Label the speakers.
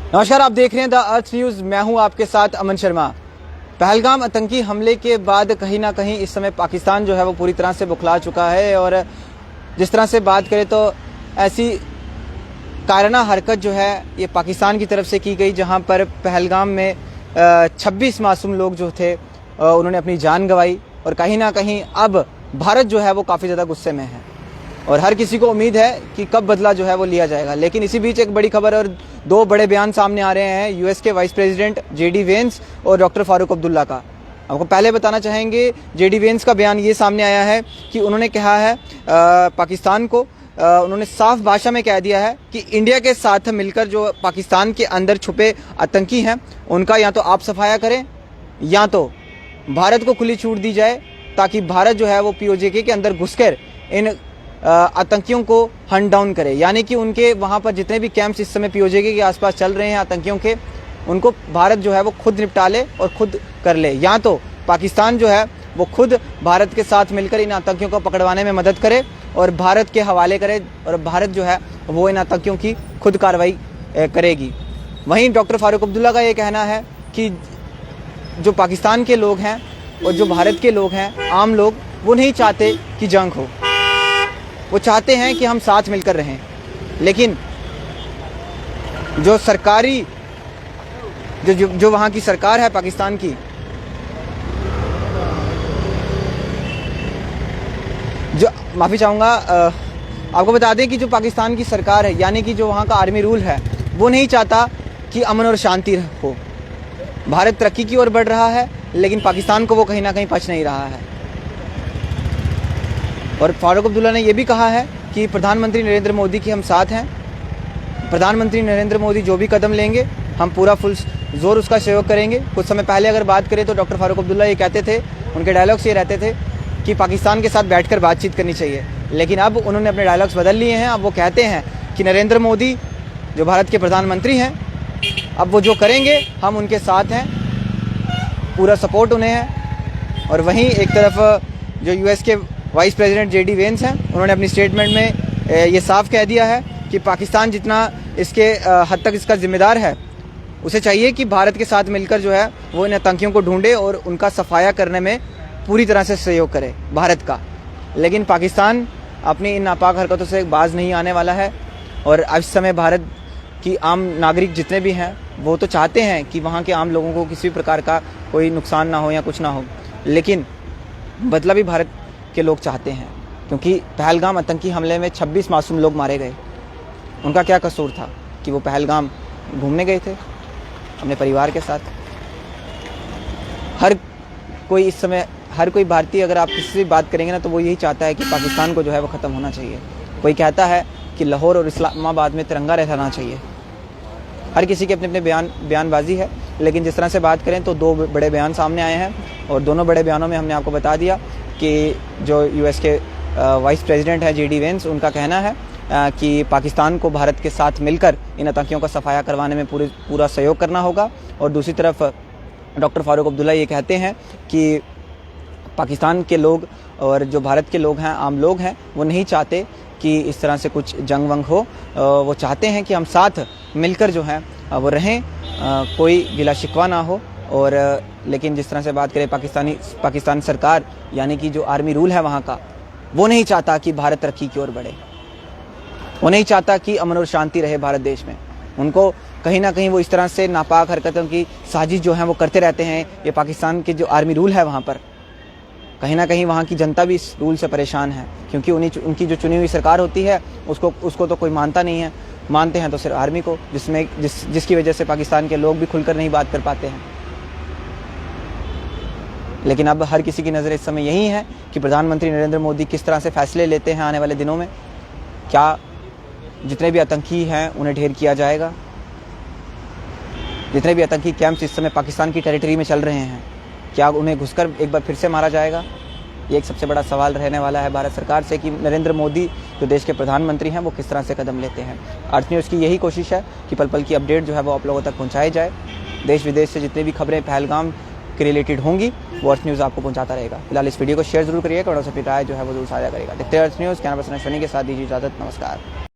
Speaker 1: नमस्कार, आप देख रहे हैं द अर्थ न्यूज़। मैं हूं आपके साथ अमन शर्मा। पहलगाम आतंकी हमले के बाद कहीं ना कहीं इस समय पाकिस्तान जो है वो पूरी तरह से बौखला चुका है और जिस तरह से बात करें तो ऐसी कायराना हरकत जो है ये पाकिस्तान की तरफ से की गई, जहां पर पहलगाम में 26 मासूम लोग जो थे उन्होंने अपनी जान गंवाई और कहीं ना कहीं अब भारत जो है वो काफ़ी ज़्यादा गुस्से में है और हर किसी को उम्मीद है कि कब बदला जो है वो लिया जाएगा। लेकिन इसी बीच एक बड़ी खबर और दो बड़े बयान सामने आ रहे हैं यूएस के वाइस प्रेसिडेंट जेडी वेंस और डॉक्टर फारूक अब्दुल्ला का। आपको पहले बताना चाहेंगे, जेडी वेंस का बयान ये सामने आया है कि उन्होंने कहा है पाकिस्तान को, उन्होंने साफ भाषा में कह दिया है कि इंडिया के साथ मिलकर जो पाकिस्तान के अंदर छुपे आतंकी हैं उनका या तो आप सफाया करें या तो भारत को खुली छूट दी जाए, ताकि भारत जो है वो पीओजे के अंदर घुसकर इन आतंकियों को हंट डाउन करे। यानी कि उनके वहाँ पर जितने भी कैंप्स इस समय पीओजे के आसपास चल रहे हैं आतंकियों के, उनको भारत जो है वो खुद निपटा ले और खुद कर ले, या तो पाकिस्तान जो है वो खुद भारत के साथ मिलकर इन आतंकियों को पकड़वाने में मदद करे और भारत के हवाले करे और भारत जो है वो इन आतंकियों की खुद कार्रवाई करेगी। वहीं डॉक्टर फारूक अब्दुल्ला का ये कहना है कि जो पाकिस्तान के लोग हैं और जो भारत के लोग हैं, आम लोग, वो नहीं चाहते कि जंग हो, वो चाहते हैं कि हम साथ मिलकर रहें। लेकिन जो सरकारी जो वहाँ की सरकार है पाकिस्तान की, जो माफ़ी चाहूँगा, आपको बता दें कि जो पाकिस्तान की सरकार है यानी कि जो वहाँ का आर्मी रूल है वो नहीं चाहता कि अमन और शांति हो। भारत तरक्की की ओर बढ़ रहा है लेकिन पाकिस्तान को वो कहीं ना कहीं पच नहीं रहा है। और फारूक अब्दुल्ला ने यह भी कहा है कि प्रधानमंत्री नरेंद्र मोदी की हम साथ हैं। प्रधानमंत्री नरेंद्र मोदी जो भी कदम लेंगे हम पूरा फुल जोर उसका सहयोग करेंगे। कुछ समय पहले अगर बात करें तो डॉक्टर फारूक अब्दुल्ला ये कहते थे, उनके डायलॉग्स ये रहते थे कि पाकिस्तान के साथ बैठकर बातचीत करनी चाहिए। लेकिन अब उन्होंने अपने डायलॉग्स बदल लिए हैं। अब वो कहते हैं कि नरेंद्र मोदी जो भारत के प्रधानमंत्री हैं, अब वो जो करेंगे हम उनके साथ हैं, पूरा सपोर्ट उन्हें है। और वहीं एक तरफ जो यूएस के वाइस प्रेसिडेंट जेडी वेंस हैं, उन्होंने अपनी स्टेटमेंट में ये साफ कह दिया है कि पाकिस्तान जितना इसके हद तक इसका जिम्मेदार है, उसे चाहिए कि भारत के साथ मिलकर जो है वो इन आतंकियों को ढूंढे और उनका सफाया करने में पूरी तरह से सहयोग करे भारत का। लेकिन पाकिस्तान अपनी इन नापाक हरकतों से बाज नहीं आने वाला है और इस समय भारत की आम नागरिक जितने भी हैं वो तो चाहते हैं कि वहाँ के आम लोगों को किसी प्रकार का कोई नुकसान ना हो या कुछ ना हो, लेकिन बदला भी भारत के लोग चाहते हैं, क्योंकि पहलगाम आतंकी हमले में 26 मासूम लोग मारे गए। उनका क्या कसूर था कि वो पहलगाम घूमने गए थे अपने परिवार के साथ। हर कोई इस समय, हर कोई भारतीय, अगर आप किसी से बात करेंगे ना तो वो यही चाहता है कि पाकिस्तान को जो है वो ख़त्म होना चाहिए। कोई कहता है कि लाहौर और इस्लामाबाद में तिरंगा रहना चाहिए। हर किसी के अपने अपने बयानबाजी है। लेकिन जिस तरह से बात करें तो दो बड़े बयान सामने आए हैं और दोनों बड़े बयानों में हमने आपको बता दिया कि जो यूएस के वाइस प्रेसिडेंट है जेडी वेंस, उनका कहना है कि पाकिस्तान को भारत के साथ मिलकर इन आतंकियों का सफाया करवाने में पूरा सहयोग करना होगा। और दूसरी तरफ डॉक्टर फारूक अब्दुल्ला ये कहते हैं कि पाकिस्तान के लोग और जो भारत के लोग हैं, आम लोग हैं, वो नहीं चाहते कि इस तरह से कुछ जंग वंग हो। वो चाहते हैं कि हम साथ मिलकर जो है वो रहें, कोई गिला शिकवा ना हो। और लेकिन जिस तरह से बात करें पाकिस्तान सरकार यानी कि जो आर्मी रूल है वहाँ का, वो नहीं चाहता कि भारत तरक्की की ओर बढ़े। वो नहीं चाहता कि अमन और शांति रहे भारत देश में। उनको कहीं ना कहीं वो इस तरह से नापाक हरकतों की साजिश जो है वो करते रहते हैं। ये पाकिस्तान के जो आर्मी रूल है वहाँ पर, कहीं ना कहीं वहाँ की जनता भी इस रूल से परेशान है, क्योंकि उनकी जो चुनी हुई सरकार होती है उसको तो कोई मानता नहीं है। मानते हैं तो सिर्फ आर्मी को, जिसकी वजह से पाकिस्तान के लोग भी खुलकर नहीं बात कर पाते हैं। लेकिन अब हर किसी की नज़र इस समय यही है कि प्रधानमंत्री नरेंद्र मोदी किस तरह से फैसले लेते हैं आने वाले दिनों में। क्या जितने भी आतंकी हैं उन्हें ढेर किया जाएगा? जितने भी आतंकी कैंप्स इस समय पाकिस्तान की टेरिटरी में चल रहे हैं, क्या उन्हें घुसकर एक बार फिर से मारा जाएगा? ये एक सबसे बड़ा सवाल रहने वाला है भारत सरकार से कि नरेंद्र मोदी जो देश के प्रधानमंत्री हैं वो किस तरह से कदम लेते हैं। अर्थ न्यूज़ की यही कोशिश है कि पल पल की अपडेट जो है वो आप लोगों तक पहुंचाई जाए। देश विदेश से जितनी भी खबरें पहलगाम के रिलेटेड होंगी वो अर्थ न्यूज़ आपको पहुंचाता रहेगा। फिलहाल इस वीडियो को शेयर जरूर करिएगा और अपनी राय जो है वो जरूर साझा करेगा। देखते हैं अर्थ न्यूज़, कैमरा पर्सन अश्विनी के साथ दीजिए इजाज़त। नमस्कार।